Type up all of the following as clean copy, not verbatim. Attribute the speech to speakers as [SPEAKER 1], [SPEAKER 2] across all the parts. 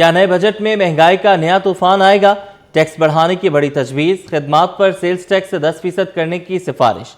[SPEAKER 1] کیا نئے بجٹ میں مہنگائی کا نیا طوفان آئے گا؟ ٹیکس بڑھانے کی بڑی تجویز، خدمات پر سیلز ٹیکس سے 10% کرنے کی سفارش،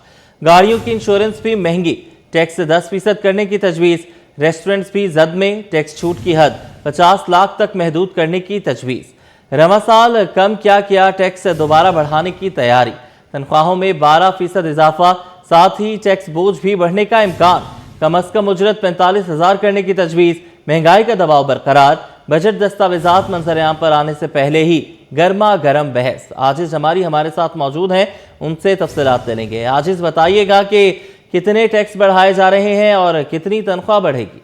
[SPEAKER 1] گاڑیوں کی انشورنس بھی مہنگی، ٹیکس سے 10% کرنے کی تجویز، ریسٹورنٹس بھی زد میں، ٹیکس چھوٹ کی حد 50 لاکھ تک محدود کرنے کی تجویز، رواں سال کم کیا ٹیکس دوبارہ بڑھانے کی تیاری، تنخواہوں میں 12% اضافہ، ساتھ ہی ٹیکس بوجھ بھی بڑھنے کا امکان، کم از کم اجرت 45,000 کرنے کی تجویز، مہنگائی کا دباؤ برقرار، بجٹ دستاویزات منظر عام پر آنے سے پہلے ہی گرما گرم بحث۔ عاجز جمالی ہمارے ساتھ موجود ہیں، ان سے تفصیلات لیں گے۔ عاجز بتائیے گا کہ کتنے ٹیکس بڑھائے جا رہے ہیں اور کتنی تنخواہ بڑھے گی؟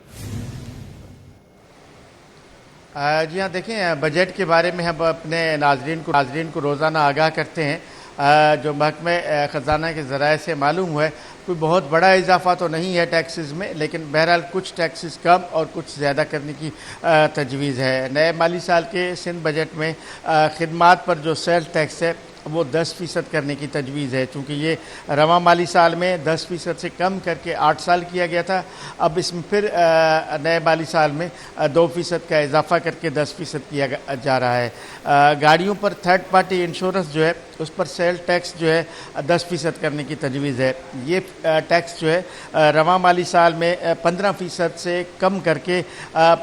[SPEAKER 2] جی ہاں، دیکھیں بجٹ کے بارے میں ہم اپنے ناظرین کو روزانہ آگاہ کرتے ہیں۔ جو محکمہ خزانہ کے ذرائع سے معلوم ہوا ہے، کوئی بہت بڑا اضافہ تو نہیں ہے ٹیکسز میں، لیکن بہرحال کچھ ٹیکسز کم اور کچھ زیادہ کرنے کی تجویز ہے۔ نئے مالی سال کے سندھ بجٹ میں خدمات پر جو سیل ٹیکس ہے وہ 10% کرنے کی تجویز ہے، چونکہ یہ رواں مالی سال میں 10% سے کم کر کے 8 سال کیا گیا تھا۔ اب اس میں پھر نئے مالی سال میں 2% کا اضافہ کر کے 10% کیا جا رہا ہے۔ گاڑیوں پر تھرڈ پارٹی انشورنس جو ہے اس پر سیل ٹیکس جو ہے 10% کرنے کی تجویز ہے۔ یہ ٹیکس جو ہے رواں مالی سال میں 15% سے کم کر کے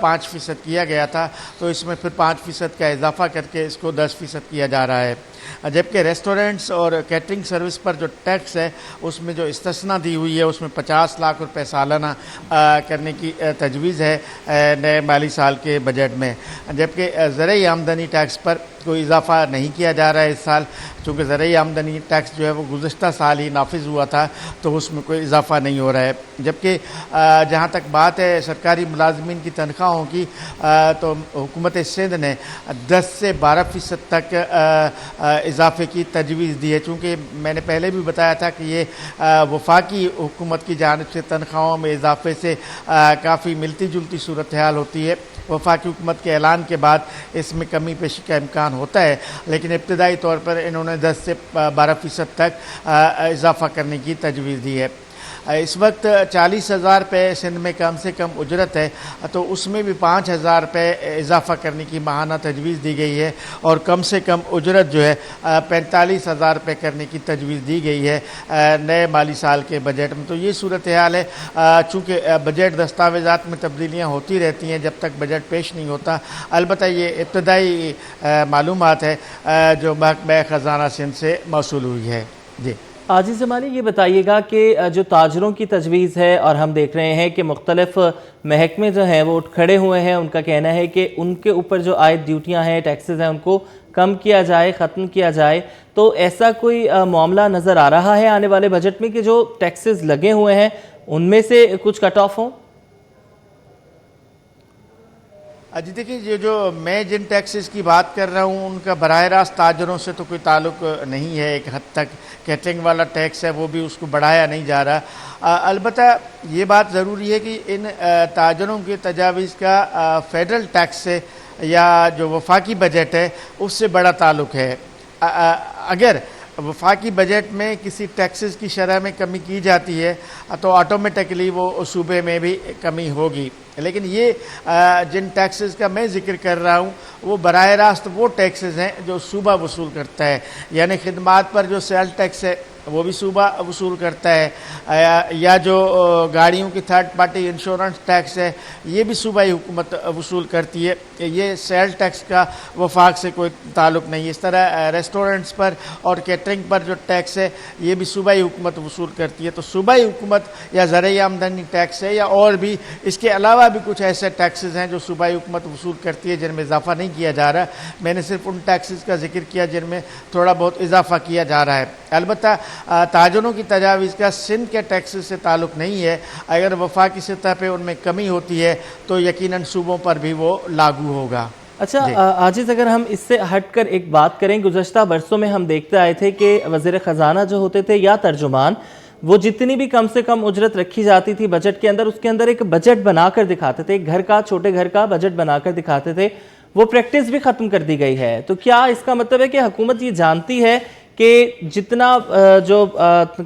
[SPEAKER 2] 5% کیا گیا تھا، تو اس میں پھر 5% کا اضافہ کر کے اس کو 10% کیا جا رہا ہے۔ جبکہ ریسٹورنٹس اور کیٹرنگ سروس پر جو ٹیکس ہے اس میں جو استثناء دی ہوئی ہے اس میں 50 لاکھ روپے سالانہ کرنے کی تجویز ہے نئے مالی سال کے بجٹ میں۔ جبکہ زرعی آمدنی ٹیکس پر کوئی اضافہ نہیں کیا جا رہا ہے اس سال، چونکہ زرعی آمدنی ٹیکس جو ہے وہ گزشتہ سال ہی نافذ ہوا تھا، تو اس میں کوئی اضافہ نہیں ہو رہا ہے۔ جبکہ جہاں تک بات ہے سرکاری ملازمین کی تنخواہوں کی، تو حکومت سندھ نے 10 سے 12% تک اضافے کی تجویز دی ہے، چونکہ میں نے پہلے بھی بتایا تھا کہ یہ وفاقی حکومت کی جانب سے تنخواہوں میں اضافے سے کافی ملتی جلتی صورتحال ہوتی ہے۔ وفاقی حکومت کے اعلان کے بعد اس میں کمی بیشی کا امکان ہوتا ہے، لیکن ابتدائی طور پر انہوں نے 10 سے 12% تک اضافہ کرنے کی تجویز دی ہے۔ اس وقت 40,000 روپے سندھ میں کم سے کم اجرت ہے، تو اس میں بھی 5,000 روپے اضافہ کرنے کی ماہانہ تجویز دی گئی ہے، اور کم سے کم اجرت جو ہے 45,000 روپے کرنے کی تجویز دی گئی ہے نئے مالی سال کے بجٹ میں۔ تو یہ صورتحال ہے۔ چونکہ بجٹ دستاویزات میں تبدیلیاں ہوتی رہتی ہیں جب تک بجٹ پیش نہیں ہوتا۔ البتہ یہ ابتدائی معلومات ہے جو محکمہ خزانہ سندھ سے موصول ہوئی ہے۔ جی
[SPEAKER 1] عاجز جمالی، یہ بتائیے گا کہ جو تاجروں کی تجویز ہے، اور ہم دیکھ رہے ہیں کہ مختلف محکمے جو ہیں وہ اٹھ کھڑے ہوئے ہیں، ان کا کہنا ہے کہ ان کے اوپر جو عائد ڈیوٹیاں ہیں، ٹیکسز ہیں، ان کو کم کیا جائے، ختم کیا جائے، تو ایسا کوئی معاملہ نظر آ رہا ہے آنے والے بجٹ میں کہ جو ٹیکسز لگے ہوئے ہیں ان میں سے کچھ کٹ آف ہوں؟
[SPEAKER 2] جی دیکھیں، یہ جو میں جن ٹیکسز کی بات کر رہا ہوں ان کا براہ راست تاجروں سے تو کوئی تعلق نہیں ہے۔ ایک حد تک کیٹرنگ والا ٹیکس ہے وہ بھی اس کو بڑھایا نہیں جا رہا۔ البتہ یہ بات ضروری ہے کہ ان تاجروں کی تجاویز کا فیڈرل ٹیکس سے یا جو وفاقی بجٹ ہے اس سے بڑا تعلق ہے۔ اگر وفاقی بجٹ میں کسی ٹیکسز کی شرح میں کمی کی جاتی ہے تو آٹومیٹکلی وہ صوبے میں بھی کمی ہوگی، لیکن یہ جن ٹیکسز کا میں ذکر کر رہا ہوں وہ براہ راست وہ ٹیکسز ہیں جو صوبہ وصول کرتا ہے، یعنی خدمات پر جو سیل ٹیکس ہے وہ بھی صوبہ وصول کرتا ہے، یا جو گاڑیوں کی تھرڈ پارٹی انشورنس ٹیکس ہے یہ بھی صوبائی حکومت وصول کرتی ہے۔ یہ سیل ٹیکس کا وفاق سے کوئی تعلق نہیں ہے۔ اس طرح ریسٹورنٹس پر اور کیٹرنگ پر جو ٹیکس ہے یہ بھی صوبائی حکومت وصول کرتی ہے۔ تو صوبائی حکومت یا زرعی آمدنی ٹیکس ہے یا اور بھی اس کے علاوہ بھی کچھ ایسے ٹیکسز ہیں جو صوبائی حکومت وصول کرتی ہے جن میں اضافہ نہیں کیا جا رہا۔ میں نے صرف ان ٹیکسز کا ذکر کیا جن میں تھوڑا بہت اضافہ کیا جا رہا ہے۔ البتہ تاجروں کی تجاویز کا سندھ کے ٹیکسز سے تعلق نہیں ہے۔ اگر وفاقی سطح پہ ان میں کمی ہوتی ہے تو یقیناً صوبوں پر بھی وہ لاگو ہوگا۔
[SPEAKER 1] اچھا عاجز، اگر ہم اس سے ہٹ کر ایک بات کریں، گزشتہ برسوں میں ہم دیکھتے آئے تھے کہ وزیر خزانہ جو ہوتے تھے یا ترجمان، وہ جتنی بھی کم سے کم اجرت رکھی جاتی تھی بجٹ کے اندر، اس کے اندر ایک بجٹ بنا کر دکھاتے تھے، ایک گھر کا، چھوٹے گھر کا بجٹ بنا کر دکھاتے تھے۔ وہ پریکٹس بھی ختم کر دی گئی ہے۔ تو کیا اس کا مطلب ہے کہ حکومت یہ جانتی ہے کہ جتنا جو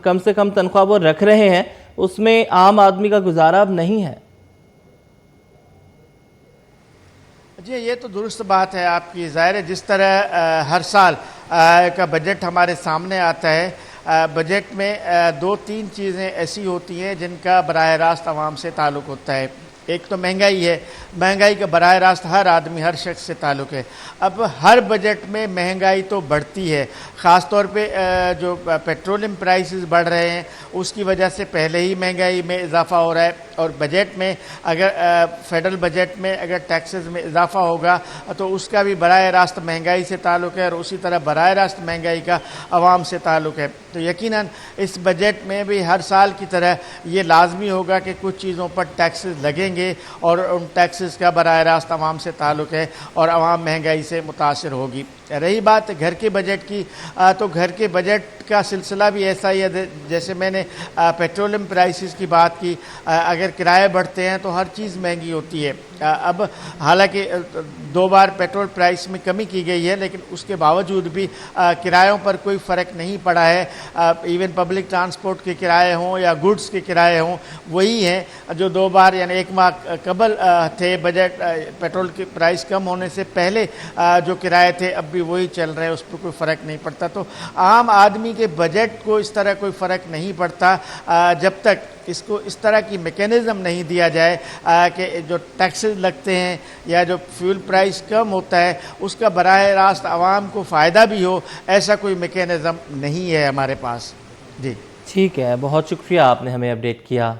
[SPEAKER 1] کم سے کم تنخواہ وہ رکھ رہے ہیں اس میں عام آدمی کا گزارا اب نہیں ہے؟
[SPEAKER 2] جی یہ تو درست بات ہے آپ کی. ظاہر ہے جس طرح ہر سال کا بجٹ ہمارے سامنے آتا ہے, بجٹ میں دو تین چیزیں ایسی ہوتی ہیں جن کا براہ راست عوام سے تعلق ہوتا ہے. ایک تو مہنگائی ہے, مہنگائی کا براہ راست ہر آدمی ہر شخص سے تعلق ہے. اب ہر بجٹ میں مہنگائی تو بڑھتی ہے, خاص طور پہ جو پیٹرولیم پرائسز بڑھ رہے ہیں اس کی وجہ سے پہلے ہی مہنگائی میں اضافہ ہو رہا ہے. اور بجٹ میں اگر فیڈرل بجٹ میں اگر ٹیکسز میں اضافہ ہوگا تو اس کا بھی براہ راست مہنگائی سے تعلق ہے, اور اسی طرح براہ راست مہنگائی کا عوام سے تعلق ہے. تو یقیناً اس بجٹ میں بھی ہر سال کی طرح یہ لازمی ہوگا کہ کچھ چیزوں پر ٹیکسز لگیں گے, اور ان ٹیکسز کا براہ راست عوام سے تعلق ہے اور عوام مہنگائی سے متاثر ہوگی. رہی بات گھر کے بجٹ کی, تو گھر کے بجٹ کا سلسلہ بھی ایسا ہی ہے. جیسے میں نے پیٹرولیم پرائسز کی بات کی, اگر کرائے بڑھتے ہیں تو ہر چیز مہنگی ہوتی ہے. اب حالانکہ 2 بار پیٹرول پرائس میں کمی کی گئی ہے, لیکن اس کے باوجود بھی کرایوں پر کوئی فرق نہیں پڑا ہے. ایون پبلک ٹرانسپورٹ کے کرائے ہوں یا گڈز کے کرائے ہوں وہی ہیں جو 2 بار یعنی 1 ماہ قبل تھے. بجٹ پیٹرول کی پرائس کم ہونے سے پہلے جو کرائے تھے اب بھی وہی چل رہے ہیں, اس پہ کوئی فرق نہیں پڑتا. تو عام آدمی کے بجٹ کو اس طرح کوئی فرق نہیں پڑتا جب تک اس کو اس طرح کی میکینزم نہیں دیا جائے کہ جو ٹیکسز لگتے ہیں یا جو فیول پرائس کم ہوتا ہے اس کا براہ راست عوام کو فائدہ بھی ہو. ایسا کوئی میکینزم نہیں ہے ہمارے پاس. جی
[SPEAKER 1] ٹھیک ہے, بہت شکریہ آپ نے ہمیں اپڈیٹ کیا.